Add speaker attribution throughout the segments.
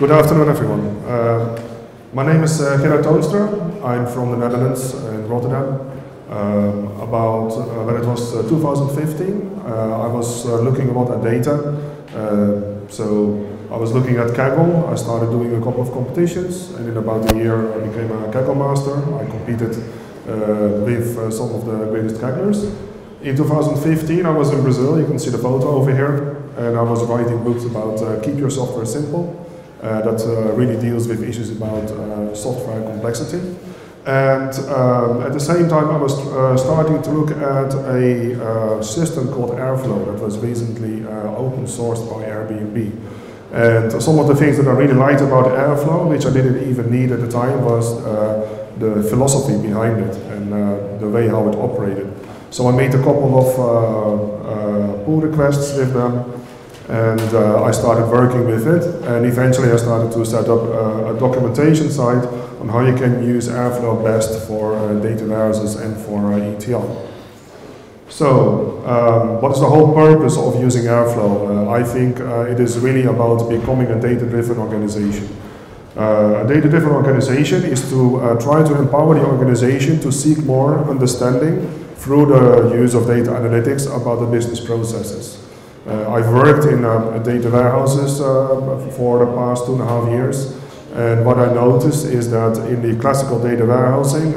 Speaker 1: Good afternoon, everyone. My name is Gerard Toonstra. I'm from the Netherlands in Rotterdam. When it was 2015, I was looking a lot at data. So I was looking at Kaggle. I started doing a couple of competitions, and in about a year I became a Kaggle master. I competed with some of the greatest Kagglers. In 2015 I was in Brazil, you can see the photo over here, and I was writing books about keep your software simple. That really deals with issues about software complexity. And at the same time I was starting to look at a system called Airflow that was recently open sourced by Airbnb. And some of the things that I really liked about Airflow, which I didn't even need at the time, was the philosophy behind it and the way how it operated. So I made a couple of pull requests with them, and I started working with it, and eventually I started to set up a documentation site on how you can use Airflow best for data warehouses and for ETL. So, what is the whole purpose of using Airflow? I think it is really about becoming a data-driven organization. A data-driven organization is to try to empower the organization to seek more understanding through the use of data analytics about the business processes. I've worked in data warehouses for the past 2.5 years, and what I noticed is that in the classical data warehousing,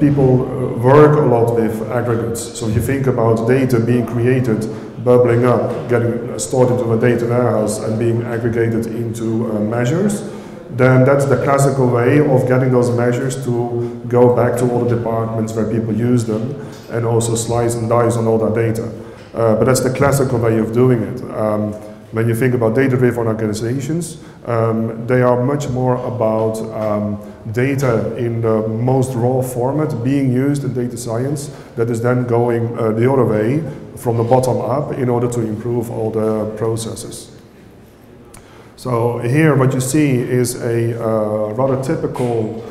Speaker 1: people work a lot with aggregates. So if you think about data being created, bubbling up, getting stored into a data warehouse and being aggregated into measures, then that's the classical way of getting those measures to go back to all the departments where people use them and also slice and dice on all that data. But that's the classical way of doing it. When you think about data-driven organizations, they are much more about data in the most raw format being used in data science that is then going the other way from the bottom up in order to improve all the processes. So here what you see is a rather typical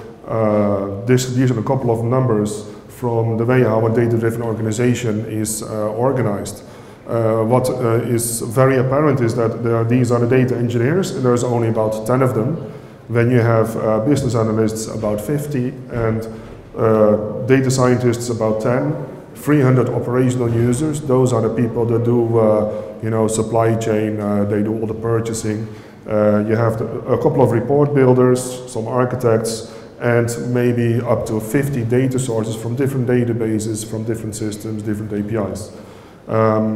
Speaker 1: distribution, a couple of numbers from the way how a data-driven organization is organized. What is very apparent is that these are the data engineers, and there's only about 10 of them. Then you have business analysts, about 50, and data scientists, about 10. 300 operational users, those are the people that do supply chain, they do all the purchasing. You have a couple of report builders, some architects, and maybe up to 50 data sources from different databases, from different systems, different APIs.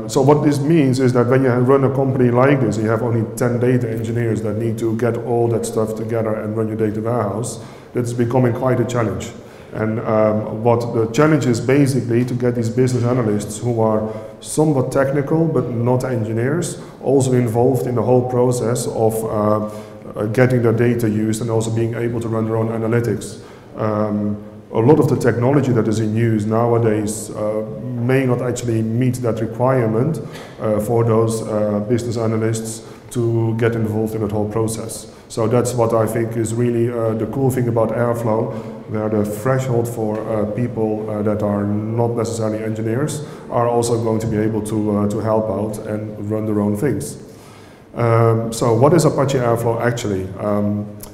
Speaker 1: So what this means is that when you run a company like this, you have only 10 data engineers that need to get all that stuff together and run your data warehouse. That's becoming quite a challenge. And what the challenge is basically to get these business analysts who are somewhat technical but not engineers also involved in the whole process of getting their data used and also being able to run their own analytics. A lot of the technology that is in use nowadays may not actually meet that requirement for those business analysts to get involved in that whole process. So that's what I think is really the cool thing about Airflow, where the threshold for people that are not necessarily engineers are also going to be able to help out and run their own things. So what is Apache Airflow actually?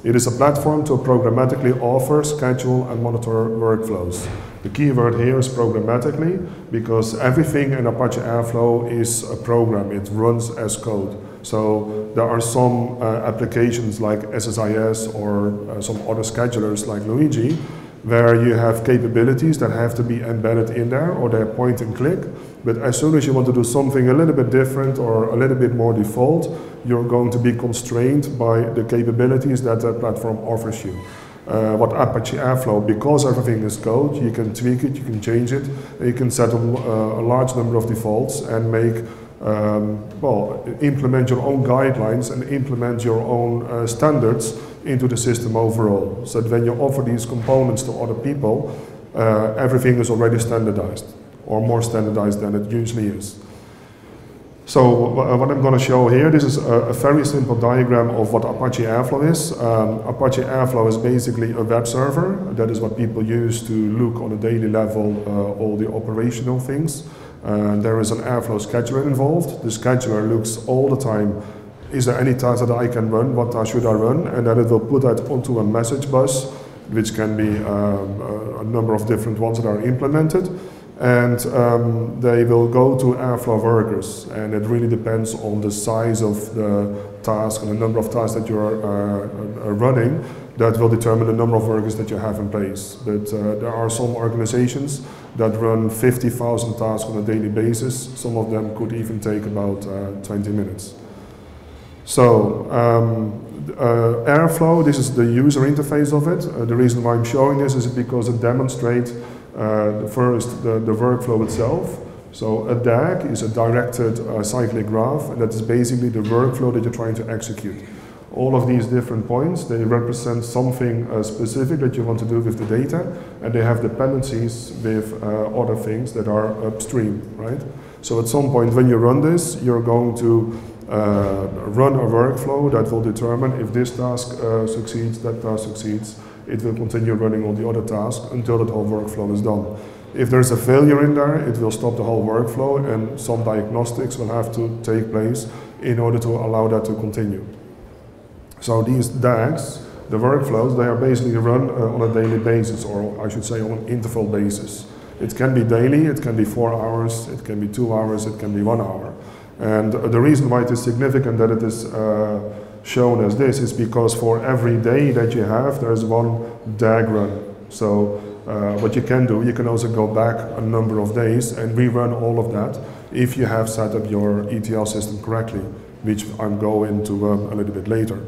Speaker 1: It is a platform to programmatically offer, schedule and monitor workflows. The key word here is programmatically, because everything in Apache Airflow is a program, it runs as code. So there are some applications like SSIS or some other schedulers like Luigi, where you have capabilities that have to be embedded in there, or they're point and click. But as soon as you want to do something a little bit different or a little bit more default, you're going to be constrained by the capabilities that the platform offers you. What Apache Airflow, because everything is code, you can tweak it, you can change it, and you can set a large number of defaults and make, implement your own guidelines and implement your own standards into the system overall. So that when you offer these components to other people, everything is already standardized, or more standardized than it usually is. So what I'm going to show here, this is a very simple diagram of what Apache Airflow is. Apache Airflow is basically a web server. That is what people use to look on a daily level all the operational things. There is an Airflow scheduler involved. The scheduler looks all the time is there any task that I can run, what task should I run, and then it will put that onto a message bus, which can be a number of different ones that are implemented, and they will go to Airflow workers, and it really depends on the size of the task and the number of tasks that you're running. That will determine the number of workers that you have in place. But there are some organizations that run 50,000 tasks on a daily basis. Some of them could even take about 20 minutes. So Airflow, this is the user interface of it. The reason why I'm showing this is because it demonstrates first the workflow itself. So a DAG is a directed cyclic graph, and that is basically the workflow that you're trying to execute. All of these different points, they represent something specific that you want to do with the data, and they have dependencies with other things that are upstream, right? So at some point when you run this, you're going to run a workflow that will determine if this task succeeds, that task succeeds. It will continue running all the other tasks until that whole workflow is done. If there's a failure in there, it will stop the whole workflow, and some diagnostics will have to take place in order to allow that to continue. So these DAGs, the workflows, they are basically run on a daily basis, or I should say on an interval basis. It can be daily, it can be 4 hours, it can be 2 hours, it can be 1 hour. And the reason why it is significant that it is shown as this is because for every day that you have, there's one DAG run. So what you can do, you can also go back a number of days and rerun all of that if you have set up your ETL system correctly, which I'm going to a little bit later.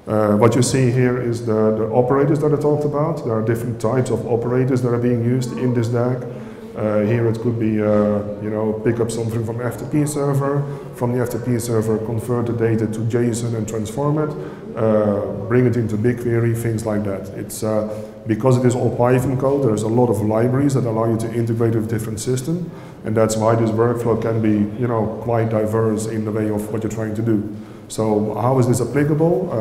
Speaker 1: What you see here is the operators that I talked about. There are different types of operators that are being used in this DAG. Here it could be, you know, pick up something from FTP server, from the FTP server convert the data to JSON and transform it, bring it into BigQuery, things like that. It's because it is all Python code, there's a lot of libraries that allow you to integrate with different systems, and that's why this workflow can be, you know, quite diverse in the way of what you're trying to do. So how is this applicable?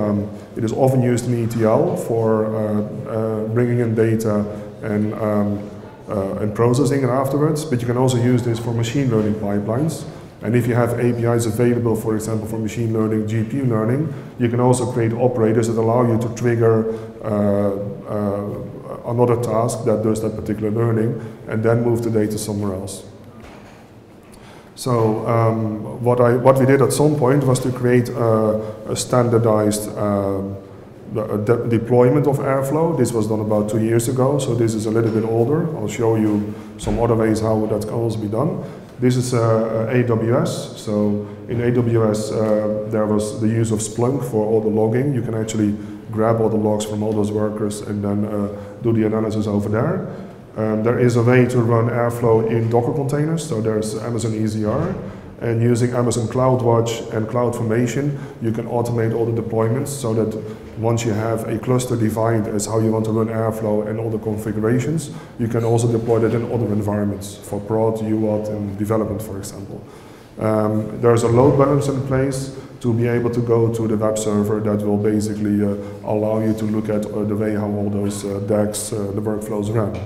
Speaker 1: It is often used in ETL for bringing in data and processing it afterwards, but you can also use this for machine learning pipelines. And if you have APIs available, for example, for machine learning, GPU learning, you can also create operators that allow you to trigger another task that does that particular learning and then move the data somewhere else. So what we did at some point was to create a standardized deployment of Airflow. This was done about 2 years ago, so this is a little bit older. I'll show you some other ways how that can also be done. This is AWS. So in AWS there was the use of Splunk for all the logging. You can actually grab all the logs from all those workers and then do the analysis over there. There is a way to run Airflow in Docker containers, so there's Amazon ECR, and using Amazon CloudWatch and CloudFormation, you can automate all the deployments so that once you have a cluster defined as how you want to run Airflow and all the configurations, you can also deploy that in other environments for prod, UAT, and development, for example. There's a load balancer in place to be able to go to the web server that will basically allow you to look at the way how all those DAGs, the workflows run.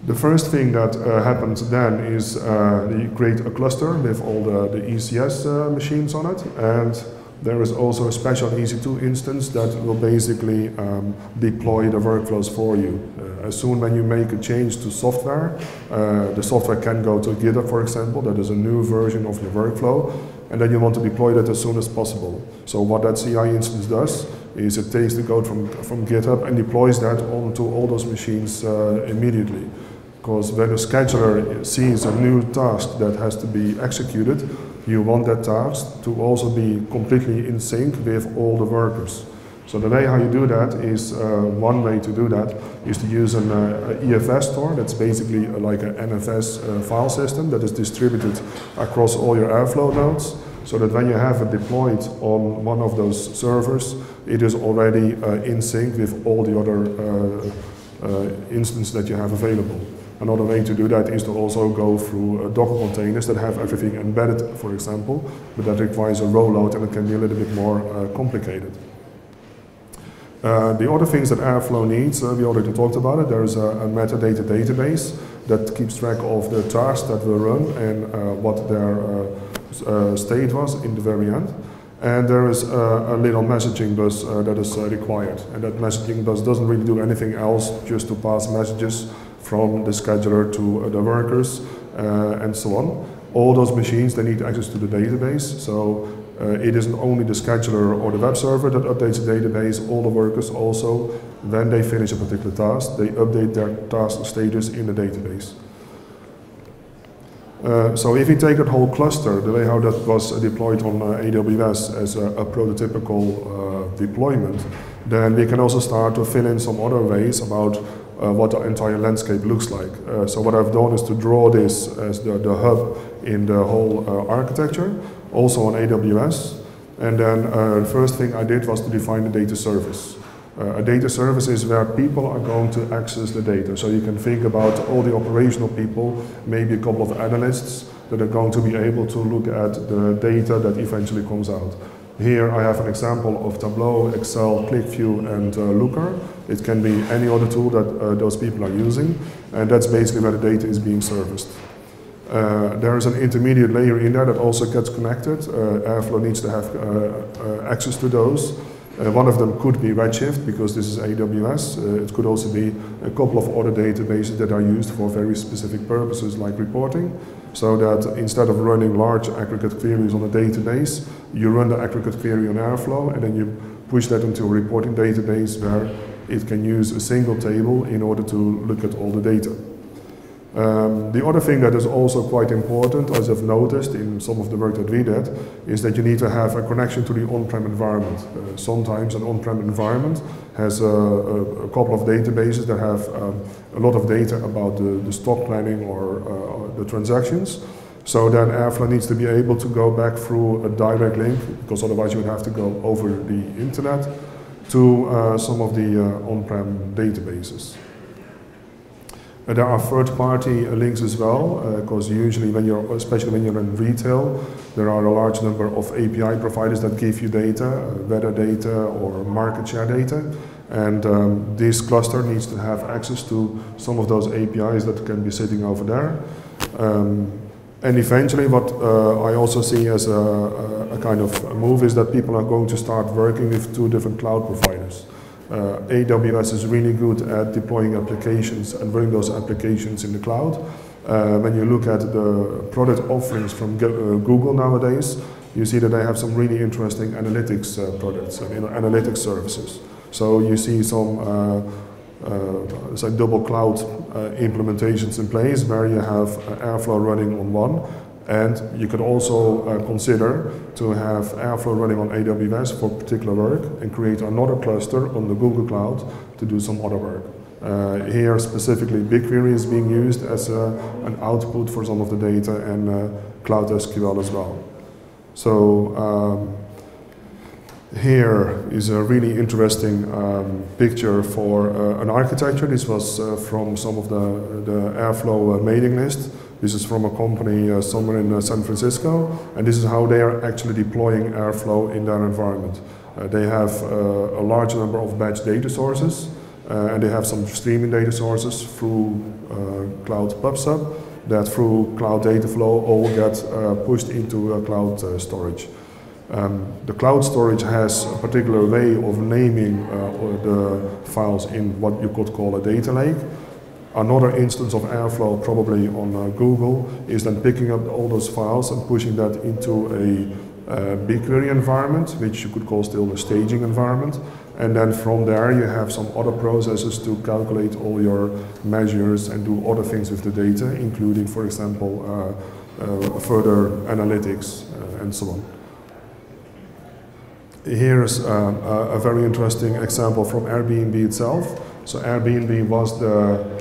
Speaker 1: The first thing that happens then is you create a cluster with all the ECS machines on it, and there is also a special EC2 instance that will basically deploy the workflows for you. As soon when you make a change to software, the software can go to GitHub, for example, that is a new version of your workflow, and then you want to deploy that as soon as possible. So what that CI instance does is it takes the code from GitHub and deploys that onto all those machines immediately. Because when a scheduler sees a new task that has to be executed, you want that task to also be completely in sync with all the workers. So the way how you do that is, one way to do that is to use an EFS store. That's basically like an NFS file system that is distributed across all your Airflow nodes, so that when you have it deployed on one of those servers, it is already in sync with all the other instances that you have available. Another way to do that is to also go through Docker containers that have everything embedded, for example, but that requires a rollout and it can be a little bit more complicated. The other things that Airflow needs, we already talked about it. There's a metadata database that keeps track of the tasks that were run and what their state was in the very end. And there is a little messaging bus that is required. And that messaging bus doesn't really do anything else, just to pass messages from the scheduler to the workers and so on. All those machines, they need access to the database. So it isn't only the scheduler or the web server that updates the database, all the workers also, when they finish a particular task, they update their task status in the database. So if you take that whole cluster, the way how that was deployed on AWS as a prototypical deployment, then we can also start to fill in some other ways about what the entire landscape looks like. So what I've done is to draw this as the hub in the whole architecture, also on AWS. And then the first thing I did was to define the data service. A data service is where people are going to access the data. So you can think about all the operational people, maybe a couple of analysts that are going to be able to look at the data that eventually comes out. Here I have an example of Tableau, Excel, ClickView, and Looker. It can be any other tool that those people are using, and that's basically where the data is being serviced. There is an intermediate layer in there that also gets connected. Airflow needs to have access to those. One of them could be Redshift, because this is AWS. It could also be a couple of other databases that are used for very specific purposes like reporting, so that instead of running large aggregate queries on a database, you run the aggregate query on Airflow and then you push that into a reporting database where it can use a single table in order to look at all the data. The other thing that is also quite important, as I've noticed in some of the work that we did, is that you need to have a connection to the on-prem environment. Sometimes an on-prem environment has a couple of databases that have a lot of data about the stock planning or the transactions. So then Airflow needs to be able to go back through a direct link, because otherwise you would have to go over the internet to some of the on-prem databases. There are third-party links as well, because usually especially when you're in retail, there are a large number of API providers that give you data, weather data or market share data, and this cluster needs to have access to some of those APIs that can be sitting over there. And eventually what I also see as a kind of move is that people are going to start working with two different cloud providers. AWS is really good at deploying applications and running those applications in the cloud. When you look at the product offerings from Google nowadays, you see that they have some really interesting analytics products and analytics services. So you see some it's like double cloud implementations in place where you have Airflow running on one. And you could also consider to have Airflow running on AWS for particular work and create another cluster on the Google Cloud to do some other work. Here specifically BigQuery is being used as an output for some of the data, and Cloud SQL as well. So here is a really interesting picture for an architecture. This was from some of the Airflow mailing list. This is from a company somewhere in San Francisco, and this is how they are actually deploying Airflow in their environment. They have a large number of batch data sources, and they have some streaming data sources through Cloud PubSub that through Cloud Dataflow all get pushed into cloud storage. The cloud storage has a particular way of naming the files in what you could call a data lake. Another instance of Airflow, probably on Google, is then picking up all those files and pushing that into a BigQuery environment, which you could call still a staging environment. And then from there you have some other processes to calculate all your measures and do other things with the data, including, for example, further analytics and so on. Here's a very interesting example from Airbnb itself. So Airbnb was the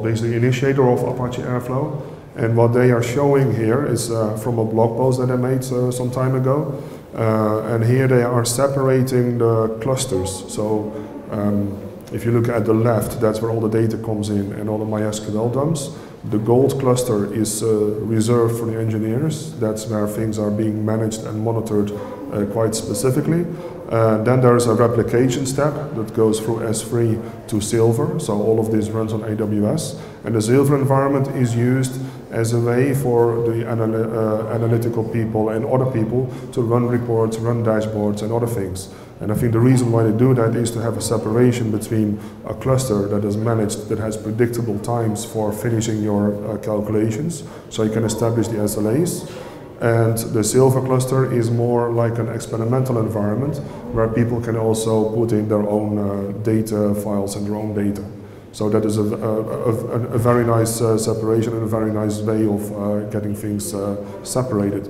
Speaker 1: basically initiator of Apache Airflow, and what they are showing here is from a blog post that I made some time ago, and here they are separating the clusters. So if you look at the left, that's where all the data comes in and all the MySQL dumps. The gold cluster is reserved for the engineers. That's where things are being managed and monitored quite specifically. Then there's a replication step that goes through S3 to Silver, so all of this runs on AWS. And the Silver environment is used as a way for the analytical people and other people to run reports, run dashboards and other things. And I think the reason why they do that is to have a separation between a cluster that is managed, that has predictable times for finishing your calculations, so you can establish the SLAs. And the Silver cluster is more like an experimental environment where people can also put in their own data files and their own data. So that is a very nice separation and a very nice way of getting things separated.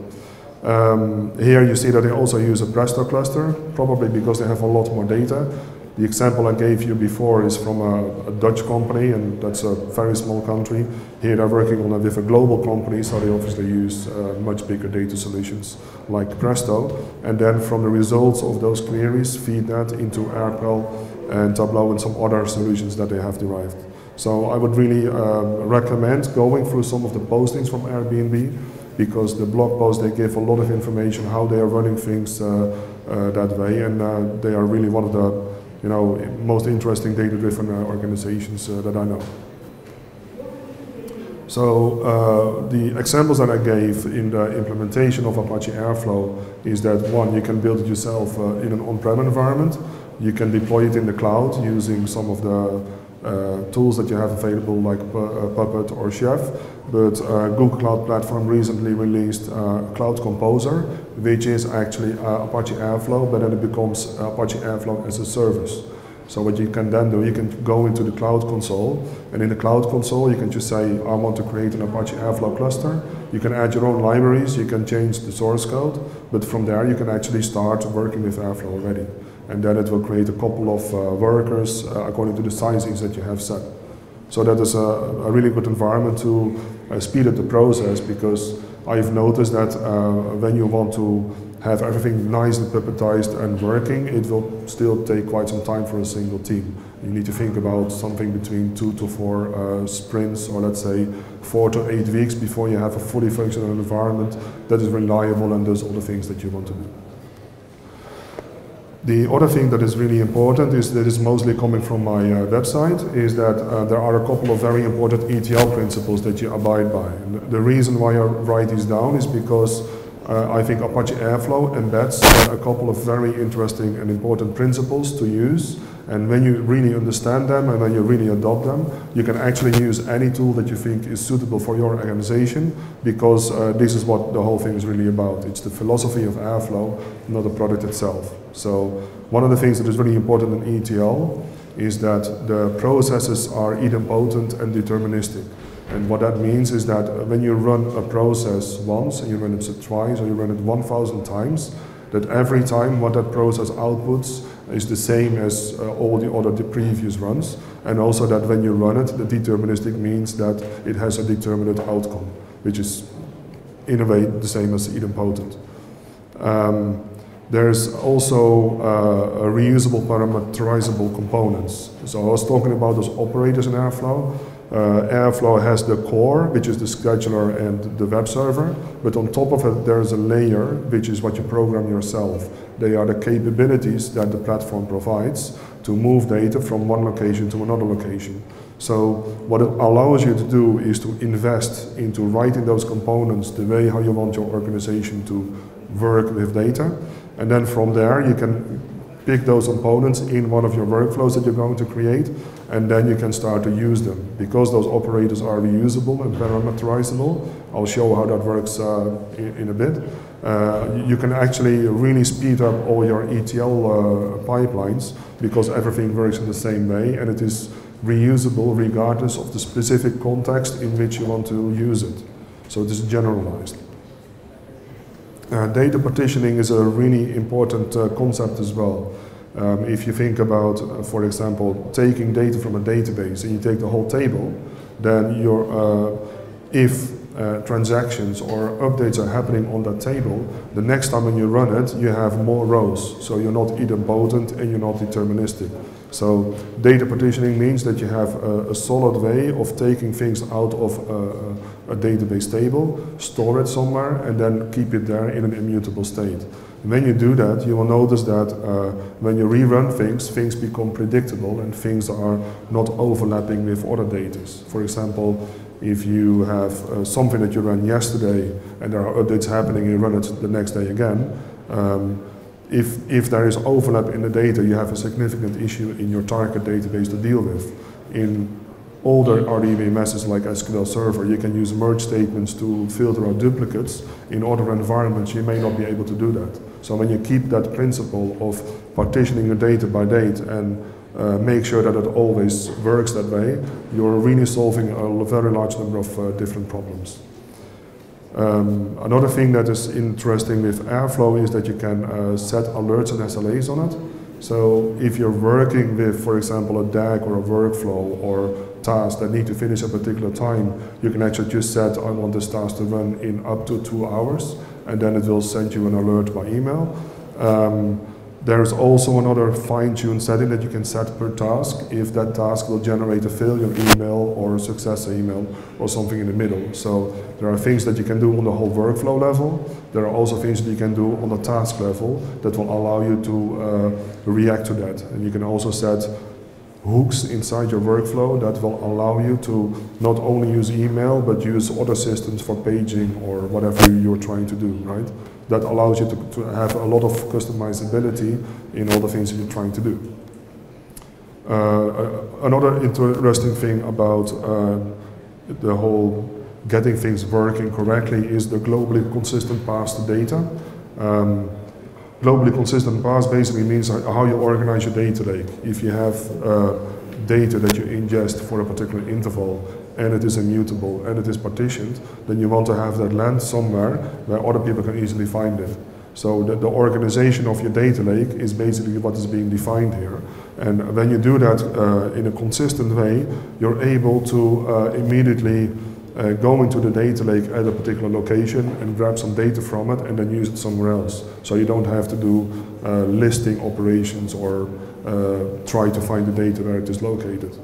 Speaker 1: Here you see that they also use a Presto cluster, probably because they have a lot more data. The example I gave you before is from a Dutch company, and that's a very small country. Here they're working on with a global company, so they obviously use much bigger data solutions like Presto. And then from the results of those queries, feed that into Airquell and Tableau and some other solutions that they have derived. So I would really recommend going through some of the postings from Airbnb, because the blog posts, they give a lot of information how they are running things that way, and they are really one of the most interesting data-driven organizations that I know. So the examples that I gave in the implementation of Apache Airflow is that, one, you can build it yourself in an on-prem environment. You can deploy it in the cloud using some of the tools that you have available like Puppet or Chef. But Google Cloud Platform recently released Cloud Composer, which is actually Apache Airflow, but then it becomes Apache Airflow as a service. So what you can then do, you can go into the Cloud Console, and in the Cloud Console you can just say, I want to create an Apache Airflow cluster. You can add your own libraries, you can change the source code, but from there you can actually start working with Airflow already. And then it will create a couple of workers according to the sizings that you have set. So that is a really good environment to speed up the process, because I've noticed that when you want to have everything nice and puppetized and working, it will still take quite some time for a single team. You need to think about something between 2 to 4 sprints, or let's say 4 to 8 weeks before you have a fully functional environment that is reliable and does all the things that you want to do. The other thing that is really important is that is mostly coming from my website, is that there are a couple of very important ETL principles that you abide by. And the reason why I write these down is because I think Apache Airflow embeds a couple of very interesting and important principles to use. And when you really understand them and when you really adopt them, you can actually use any tool that you think is suitable for your organization, because this is what the whole thing is really about. It's the philosophy of Airflow, not the product itself. So one of the things that is really important in ETL is that the processes are idempotent and deterministic. And what that means is that when you run a process once, and you run it twice, or you run it 1,000 times, that every time what that process outputs is the same as all the other previous runs. And also that when you run it, the deterministic means that it has a determinate outcome, which is in a way the same as idempotent. There's also reusable parameterizable components. So I was talking about those operators in Airflow. Airflow has the core, which is the scheduler and the web server, but on top of it there's a layer, which is what you program yourself. They are the capabilities that the platform provides to move data from one location to another location. So what it allows you to do is to invest into writing those components the way how you want your organization to work with data, and then from there you can pick those components in one of your workflows that you're going to create, and then you can start to use them. Because those operators are reusable and parameterizable, I'll show how that works in a bit. You can actually really speed up all your ETL pipelines, because everything works in the same way, and it is reusable regardless of the specific context in which you want to use it. So it is generalized. Data partitioning is a really important concept as well. If you think about, for example, taking data from a database and you take the whole table, then if transactions or updates are happening on that table, the next time when you run it, you have more rows. So you're not idempotent and you're not deterministic. So data partitioning means that you have a solid way of taking things out of a database table, store it somewhere, and then keep it there in an immutable state. When you do that, you will notice that when you rerun things, things become predictable and things are not overlapping with other data. For example, if you have something that you ran yesterday and there are updates happening and you run it the next day again, if there is overlap in the data, you have a significant issue in your target database to deal with. In older RDBMSs like SQL Server, you can use merge statements to filter out duplicates. In other environments, you may not be able to do that. So when you keep that principle of partitioning your data by date and make sure that it always works that way, you're really solving a very large number of different problems. Another thing that is interesting with Airflow is that you can set alerts and SLAs on it. So if you're working with, for example, a DAG or a workflow or tasks that need to finish a particular time, you can actually just set, I want this task to run in up to 2 hours, and then it will send you an alert by email. There's also another fine-tuned setting that you can set per task if that task will generate a failure email or a success email or something in the middle. So there are things that you can do on the whole workflow level. There are also things that you can do on the task level that will allow you to react to that. And you can also set hooks inside your workflow that will allow you to not only use email but use other systems for paging or whatever you're trying to do, right? That allows you to have a lot of customizability in all the things that you're trying to do. Another interesting thing about the whole getting things working correctly is the globally consistent paths to data. Globally consistent paths basically means how you organize your data lake. If you have data that you ingest for a particular interval and it is immutable and it is partitioned, then you want to have that land somewhere where other people can easily find it. So the organization of your data lake is basically what is being defined here. And when you do that in a consistent way, you're able to immediately go into the data lake at a particular location and grab some data from it and then use it somewhere else. So you don't have to do listing operations or try to find the data where it is located.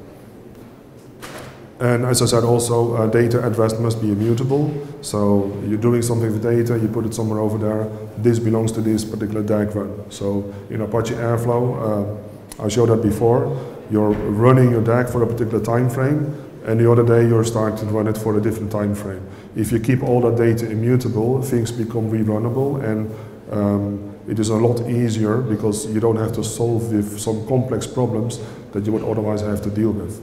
Speaker 1: And as I said also, data at rest must be immutable. So you're doing something with data, you put it somewhere over there, this belongs to this particular DAG run. So in Apache Airflow, I showed that before, you're running your DAG for a particular time frame, and the other day you're starting to run it for a different time frame. If you keep all that data immutable, things become rerunnable, and it is a lot easier because you don't have to solve with some complex problems that you would otherwise have to deal with.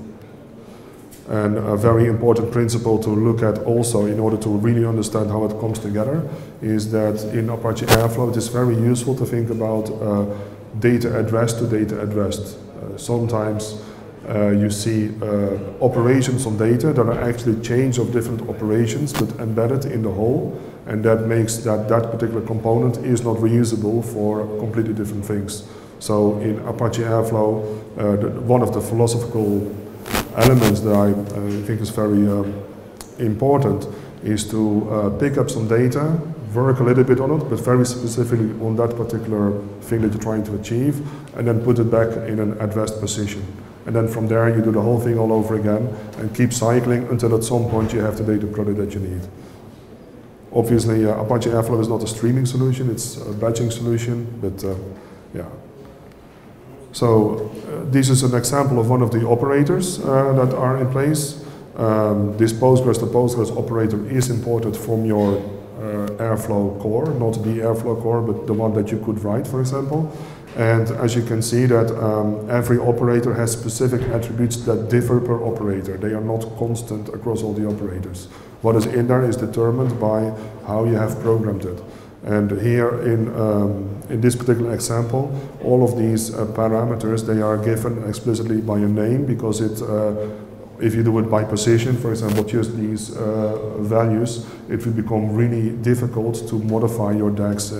Speaker 1: And a very important principle to look at also in order to really understand how it comes together is that in Apache Airflow it is very useful to think about data at rest to data at rest. Sometimes you see operations on data that are actually change of different operations but embedded in the whole, and that makes that particular component is not reusable for completely different things. So in Apache Airflow, one of the philosophical elements that I think is very important is to pick up some data, work a little bit on it, but very specifically on that particular thing that you're trying to achieve, and then put it back in an at rest position. And then from there you do the whole thing all over again and keep cycling until at some point you have the data product that you need. Obviously Apache Airflow is not a streaming solution, it's a batching solution, but yeah. So this is an example of one of the operators that are in place. This Postgres to Postgres operator is imported from your Airflow core, not the Airflow core, but the one that you could write, for example. And as you can see that every operator has specific attributes that differ per operator. They are not constant across all the operators. What is in there is determined by how you have programmed it. And here in this particular example, all of these parameters, they are given explicitly by a name because it, if you do it by position, for example, just these values, it will become really difficult to modify your DAGs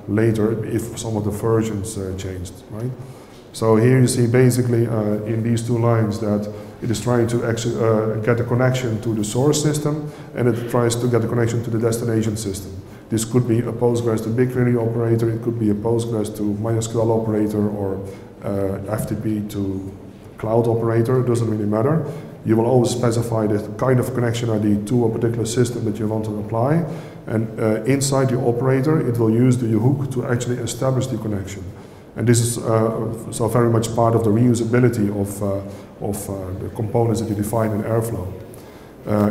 Speaker 1: later if some of the versions changed, right? So here you see basically in these two lines that it is trying to actually get a connection to the source system, and it tries to get a connection to the destination system. This could be a Postgres to BigQuery operator, it could be a Postgres to MySQL operator, or FTP to cloud operator, it doesn't really matter. You will always specify the kind of connection ID to a particular system that you want to apply, And inside the operator, it will use the hook to actually establish the connection. And this is so very much part of the reusability of the components that you define in Airflow.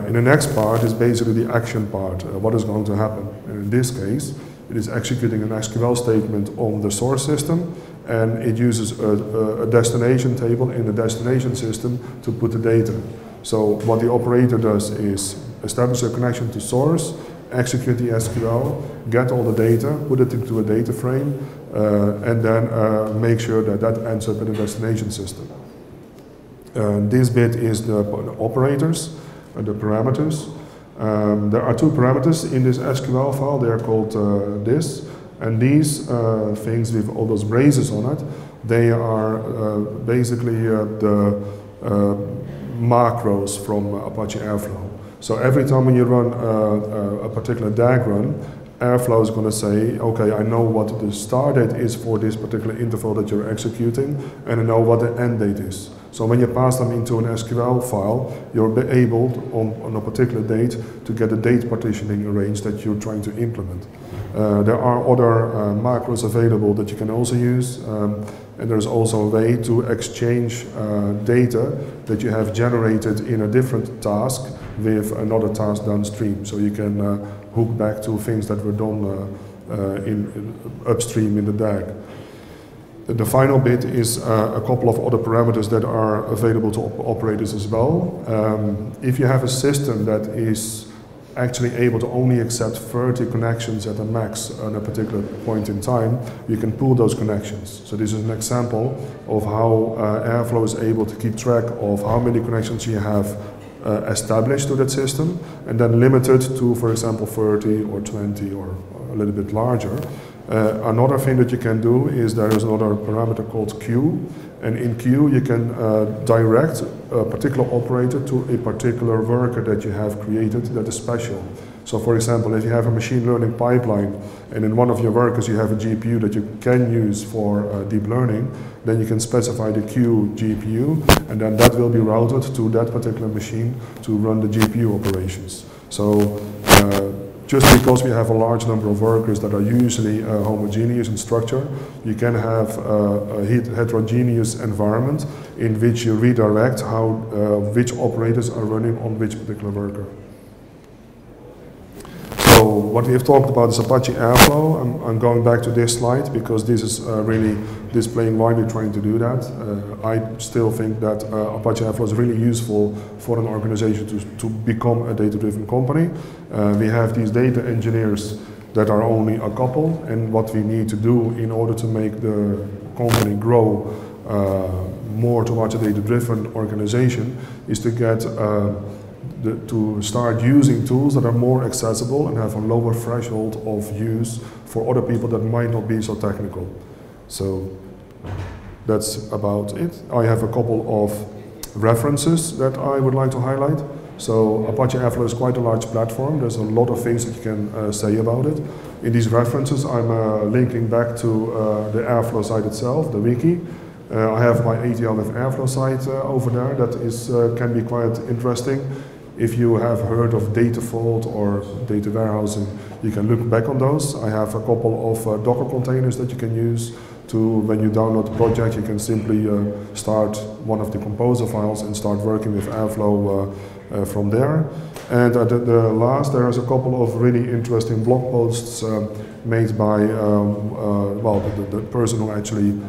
Speaker 1: In the next part is basically the action part, what is going to happen. And in this case, it is executing an SQL statement on the source system, and it uses a destination table in the destination system to put the data. So what the operator does is establish a connection to source, execute the SQL, get all the data, put it into a data frame, and then make sure that that ends up in the destination system. This bit is the operators, the parameters. There are two parameters in this SQL file. They are called this, and these things with all those braces on it, they are basically the macros from Apache Airflow. So every time when you run a particular DAG run, Airflow is going to say, okay, I know what the start date is for this particular interval that you're executing, and I know what the end date is. So when you pass them into an SQL file, you're able, on a particular date, to get a date partitioning arranged that you're trying to implement. There are other macros available that you can also use, and there's also a way to exchange data that you have generated in a different task with another task downstream. So you can hook back to things that were done upstream in the DAG. The final bit is a couple of other parameters that are available to operators as well. If you have a system that is actually able to only accept 30 connections at a max at a particular point in time, you can pool those connections. So this is an example of how Airflow is able to keep track of how many connections you have established to that system, and then limited to, for example, 30 or 20 or a little bit larger. Another thing that you can do is there is another parameter called queue, and in queue you can direct a particular operator to a particular worker that you have created that is special. So for example, if you have a machine learning pipeline and in one of your workers you have a GPU that you can use for deep learning, then you can specify the queue GPU, and then that will be routed to that particular machine to run the GPU operations. So just because we have a large number of workers that are usually homogeneous in structure, you can have a heterogeneous environment in which you redirect how which operators are running on which particular worker. So what we have talked about is Apache Airflow. I'm going back to this slide because this is really displaying why we're trying to do that. I still think that Apache Airflow is really useful for an organization to become a data-driven company. We have these data engineers that are only a couple, and what we need to do in order to make the company grow more towards a data-driven organization is to get to start using tools that are more accessible and have a lower threshold of use for other people that might not be so technical. So that's about it. I have a couple of references that I would like to highlight. So Apache Airflow is quite a large platform. There's a lot of things that you can say about it. In these references, I'm linking back to the Airflow site itself, the wiki. I have my ATL with Airflow site over there. That is can be quite interesting. If you have heard of data vault or data warehousing, you can look back on those. I have a couple of Docker containers that you can use to, when you download the project, you can simply start one of the composer files and start working with Airflow from there. And at the last, there is a couple of really interesting blog posts made by well, the person who actually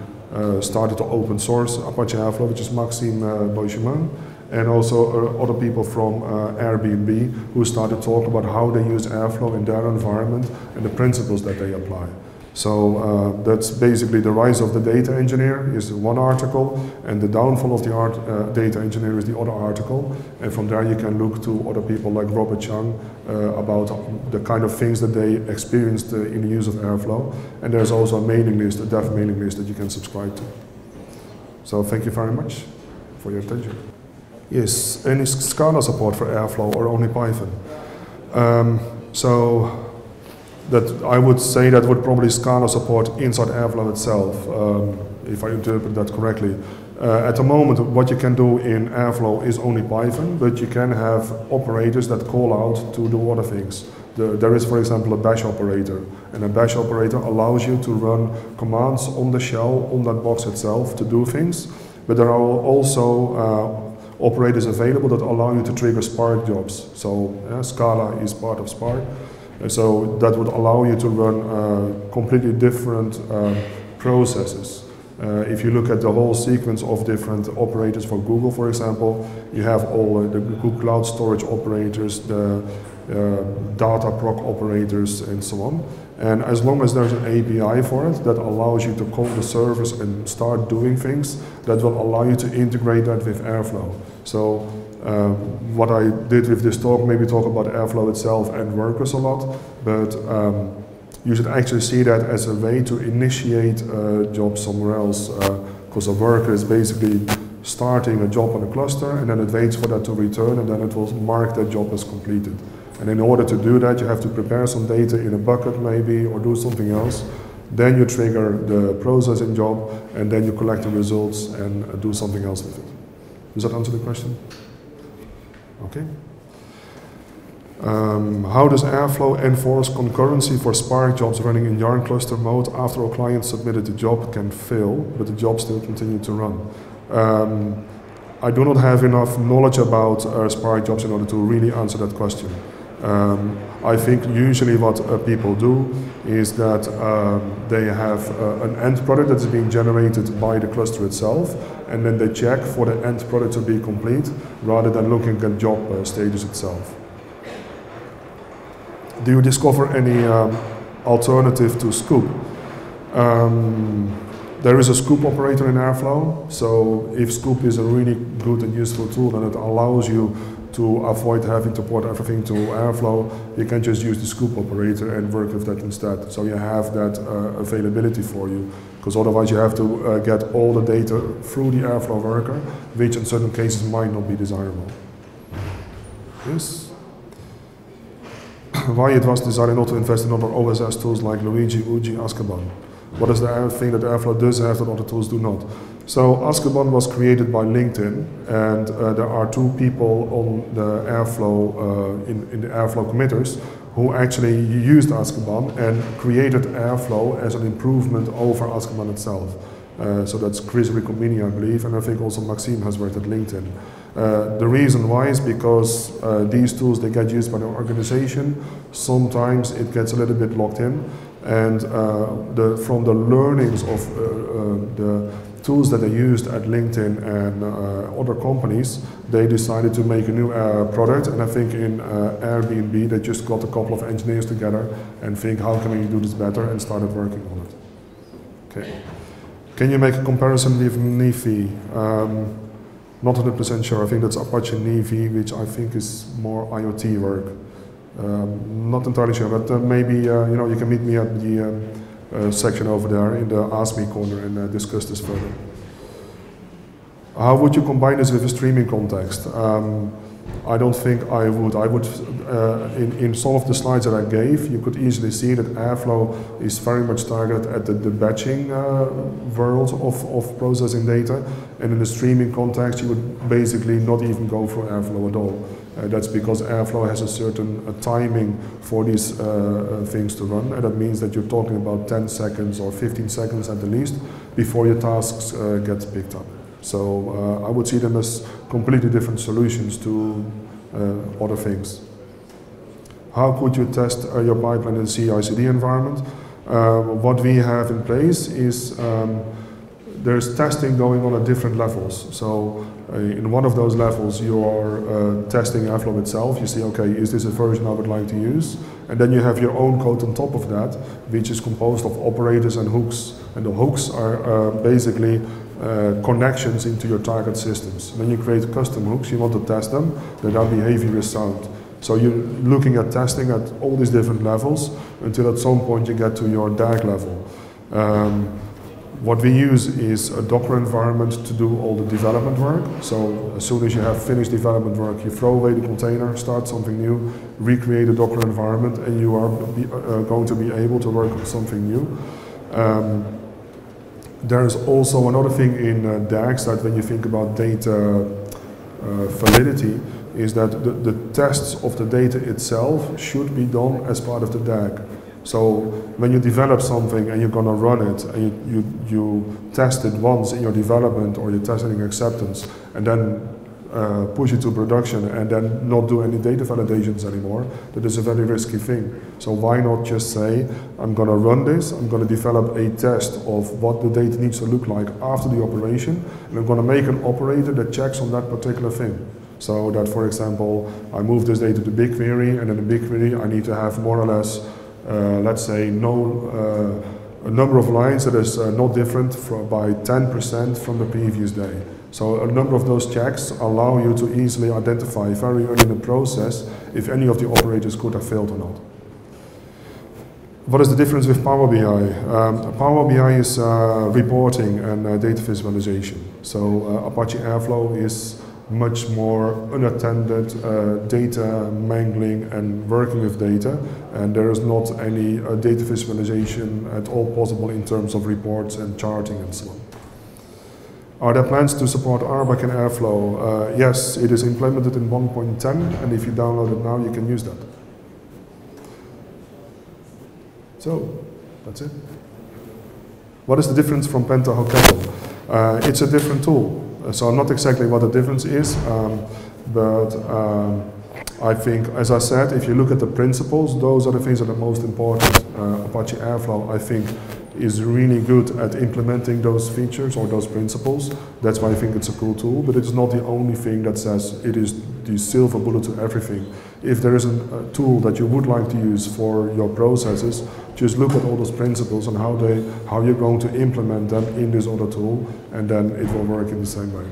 Speaker 1: started to open source Apache Airflow, which is Maxime Beauchemin, and also other people from Airbnb who started to talk about how they use Airflow in their environment and the principles that they apply. So that's basically the rise of the data engineer is one article, and the downfall of the data engineer is the other article. And from there you can look to other people like Robert Chung about the kind of things that they experienced in the use of Airflow. And there's also a mailing list, a dev mailing list that you can subscribe to. So thank you very much for your attention. Yes, any Scala support for Airflow or only Python? So that I would say that would probably Scala support inside Airflow itself, if I interpret that correctly. At the moment, what you can do in Airflow is only Python, but you can have operators that call out to do other things. There is, for example, a bash operator, and a bash operator allows you to run commands on the shell, on that box itself, to do things, but there are also operators available that allow you to trigger Spark jobs. So Scala is part of Spark, so that would allow you to run completely different processes. If you look at the whole sequence of different operators for Google, for example, you have all the Google Cloud Storage operators, the data proc operators, and so on. And as long as there's an API for it that allows you to call the service and start doing things, that will allow you to integrate that with Airflow. So what I did with this talk, maybe talk about Airflow itself and workers a lot, but you should actually see that as a way to initiate a job somewhere else, because a worker is basically starting a job on a cluster, and then it waits for that to return, and then it will mark that job as completed. And in order to do that, you have to prepare some data in a bucket maybe, or do something else. Then you trigger the processing job, and then you collect the results and do something else with it. Does that answer the question? Okay. How does Airflow enforce concurrency for Spark jobs running in Yarn cluster mode after a client submitted the job can fail, but the job still continue to run? I do not have enough knowledge about Spark jobs in order to really answer that question. I think usually what people do is that they have an end product that is being generated by the cluster itself, and then they check for the end product to be complete rather than looking at job status itself. Do you discover any alternative to Scoop? There is a Scoop operator in Airflow, so if Scoop is a really good and useful tool, then it allows you to avoid having to port everything to Airflow. You can just use the Scoop operator and work with that instead. So you have that availability for you, because otherwise you have to get all the data through the Airflow worker, which in certain cases might not be desirable. Yes? Why it was decided not to invest in other OSS tools like Luigi, Uji, Azkaban? What is the thing that Airflow does have that other tools do not? So Azkaban was created by LinkedIn, and there are two people on the Airflow, in the Airflow committers who actually used Azkaban and created Airflow as an improvement over Azkaban itself. So that's Chris Ricomini, I believe, and I think also Maxime has worked at LinkedIn. The reason why is because these tools, they get used by the organization. Sometimes it gets a little bit locked in, and from the learnings of the tools that they used at LinkedIn and other companies, they decided to make a new product. And I think in Airbnb, they just got a couple of engineers together and think, how can we do this better, and started working on it. Okay. Can you make a comparison with Nifi? Not 100% sure. I think that's Apache Nifi, which I think is more IoT work. Not entirely sure, but maybe you can meet me at the section over there in the Ask Me corner and discuss this further. How would you combine this with a streaming context? I don't think I would. In some of the slides that I gave, you could easily see that Airflow is very much targeted at the batching world of processing data, and in the streaming context, you would basically not even go for Airflow at all. That's because Airflow has a certain timing for these things to run, and that means that you're talking about 10 seconds or 15 seconds at the least before your tasks get picked up. So I would see them as completely different solutions to other things. How could you test your pipeline in a CI/CD environment? What we have in place is there's testing going on at different levels. So in one of those levels, you are testing Airflow itself. You see, okay, is this a version I would like to use? And then you have your own code on top of that, which is composed of operators and hooks. And the hooks are basically connections into your target systems. When you create custom hooks, you want to test them, that their behavior is sound. So you're looking at testing at all these different levels until at some point you get to your DAG level. What we use is a Docker environment to do all the development work. So as soon as you have finished development work, you throw away the container, start something new, recreate a Docker environment, and you are going to be able to work on something new. There's also another thing in DAGs that when you think about data validity, is that the tests of the data itself should be done as part of the DAG. So when you develop something and you're going to run it, and you test it once in your development or you test it in acceptance, and then push it to production and then not do any data validations anymore, that is a very risky thing. So why not just say, I'm going to run this, I'm going to develop a test of what the data needs to look like after the operation, and I'm going to make an operator that checks on that particular thing. So that, for example, I move this data to BigQuery, and in the BigQuery I need to have more or less, let's say, a number of lines that is not different by 10% from the previous day. So a number of those checks allow you to easily identify very early in the process if any of the operators could have failed or not. What is the difference with Power BI? Power BI is reporting and data visualization. So Apache Airflow is much more unattended data mangling and working with data, and there is not any data visualization at all possible in terms of reports and charting and so on. Are there plans to support RBAC and Airflow? Yes, it is implemented in 1.10, and if you download it now, you can use that. So, that's it. What is the difference from Pentaho Kaggle? It's a different tool. So not exactly what the difference is, but I think, as I said, if you look at the principles, those are the things that are most important. Apache Airflow, I think, is really good at implementing those features or those principles. That's why I think it's a cool tool, but it's not the only thing that says it is the silver bullet to everything. If there is a tool that you would like to use for your processes, just look at all those principles and how you're going to implement them in this other tool, and then it will work in the same way.